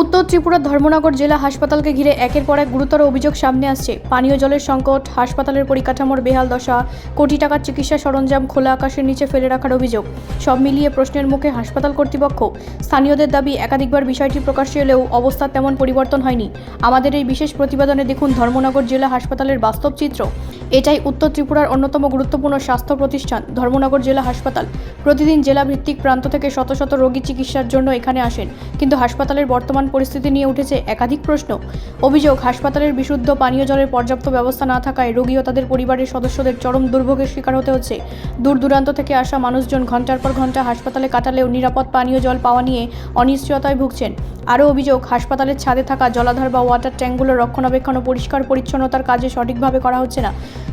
উত্তর ত্রিপুরার ধর্মনগর জেলা হাসপাতালকে ঘিরে একের পর এক গুরুতর অভিযোগ সামনে আসছে। পানীয় জলের সংকট, হাসপাতালের পরিকাঠামোর বেহাল দশা, কোটি টাকার চিকিৎসা সরঞ্জাম খোলা আকাশের নিচে ফেলে রাখার অভিযোগ। সব মিলিয়ে প্রশ্নের মুখে হাসপাতাল কর্তৃপক্ষ। স্থানীয়দের দাবি, একাধিকবার বিষয়টি প্রকাশ্যে এলেও অবস্থার তেমন পরিবর্তন হয়নি। আমাদের এই বিশেষ প্রতিবেদনে দেখুন ধর্মনগর জেলা হাসপাতালের বাস্তব চিত্র। এটাই উত্তর ত্রিপুরার অন্যতম গুরুত্বপূর্ণ স্বাস্থ্য প্রতিষ্ঠান ধর্মনগর জেলা হাসপাতাল। প্রতিদিন জেলা ভিত্তিক প্রান্ত থেকে শত শত রোগী চিকিৎসার জন্য এখানে আসেন, কিন্তু হাসপাতালের বর্তমান পরিস্থিতি নিয়ে উঠেছে একাধিক প্রশ্ন। অভিযোগ, হাসপাতালের বিশুদ্ধ পানীয় জলের পর্যাপ্ত ব্যবস্থা না থাকায় রোগী ও তাদের পরিবারের সদস্যদের চরম দুর্ভোগের শিকার হতে হচ্ছে। দূর দূরান্ত থেকে আসা মানুষজন ঘন্টার পর ঘন্টা হাসপাতালে কাটালেও নিরাপদ পানীয় জল পাওয়া নিয়ে অনিশ্চয়তায় ভুগছেন। আরও অভিযোগ, হাসপাতালের ছাদে থাকা জলাধার বা ওয়াটার ট্যাঙ্কগুলোর রক্ষণাবেক্ষণ ও পরিষ্কার পরিচ্ছন্নতার কাজে সঠিকভাবে করা হচ্ছে না।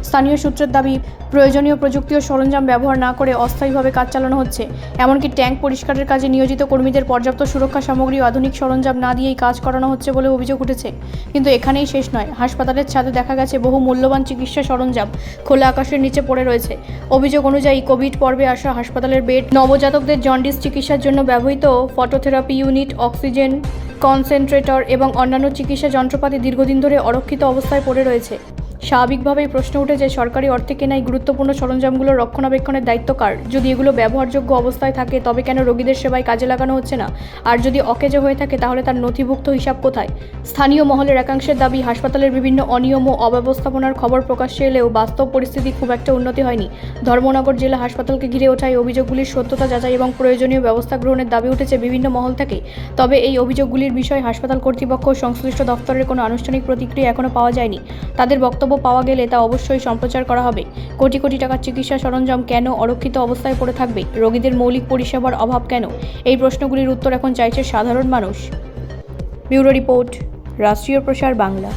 স্থানীয় সূত্রের দাবি, প্রয়োজনীয় প্রযুক্তি ও সরঞ্জাম ব্যবহার না করে অস্থায়ীভাবে কাজ চালানো হচ্ছে। এমনকি ট্যাঙ্ক পরিষ্কারের কাজে নিয়োজিত কর্মীদের পর্যাপ্ত সুরক্ষা সামগ্রী ও আধুনিক সরঞ্জাম না দিয়েই কাজ করানো হচ্ছে বলে অভিযোগ উঠেছে। কিন্তু এখানেই শেষ নয়, হাসপাতালের ছাদে দেখা গেছে বহু মূল্যবান চিকিৎসা সরঞ্জাম খোলা আকাশের নিচে পড়ে রয়েছে। অভিযোগ অনুযায়ী কোভিড পর্বে আসা হাসপাতালের বেড, নবজাতকদের জন্ডিস চিকিৎসার জন্য ব্যবহৃত ফটোথেরাপি ইউনিট, অক্সিজেন কনসেন্ট্রেটর এবং অন্যান্য চিকিৎসা যন্ত্রপাতি দীর্ঘদিন ধরে অরক্ষিত অবস্থায় পড়ে রয়েছে। স্বাভাবিকভাবেই প্রশ্ন উঠেছে, সরকারি অর্থে কেনা এই গুরুত্বপূর্ণ সরঞ্জামগুলোর রক্ষণাবেক্ষণের দায়িত্ব কার? যদি এগুলো ব্যবহারযোগ্য অবস্থায় থাকে তবে কেন রোগীদের সেবায় কাজে লাগানো হচ্ছে না? আর যদি অকেজো হয়ে থাকে তাহলে তার নথিভুক্ত হিসাব কোথায়? স্থানীয় মহলের একাংশের দাবি, হাসপাতালের বিভিন্ন অনিয়ম ও অব্যবস্থাপনার খবর প্রকাশ্যে এলেও বাস্তব পরিস্থিতি খুব একটা উন্নতি হয়নি। ধর্মনগর জেলা হাসপাতালকে ঘিরে ওঠা এই অভিযোগগুলির সত্যতা যাচাই এবং প্রয়োজনীয় ব্যবস্থা গ্রহণের দাবি উঠেছে বিভিন্ন মহল থেকে। তবে এই অভিযোগগুলির বিষয়ে হাসপাতাল কর্তৃপক্ষ ও সংশ্লিষ্ট দপ্তরের কোনো আনুষ্ঠানিক প্রতিক্রিয়া এখনও পাওয়া যায়নি। তাদের বক্তব্য পাওয়া গেলে তা অবশ্যই সম্প্রচার করা হবে। কোটি কোটি টাকার চিকিৎসা সরঞ্জাম কেন অরক্ষিত অবস্থায় পড়ে থাকবে? রোগীদের মৌলিক পরিষেবার অভাব কেন? এই প্রশ্নগুলির উত্তর এখন চাইছে সাধারণ মানুষ। ব্যুরো রিপোর্ট, রাষ্ট্রীয় প্রসার বাংলা।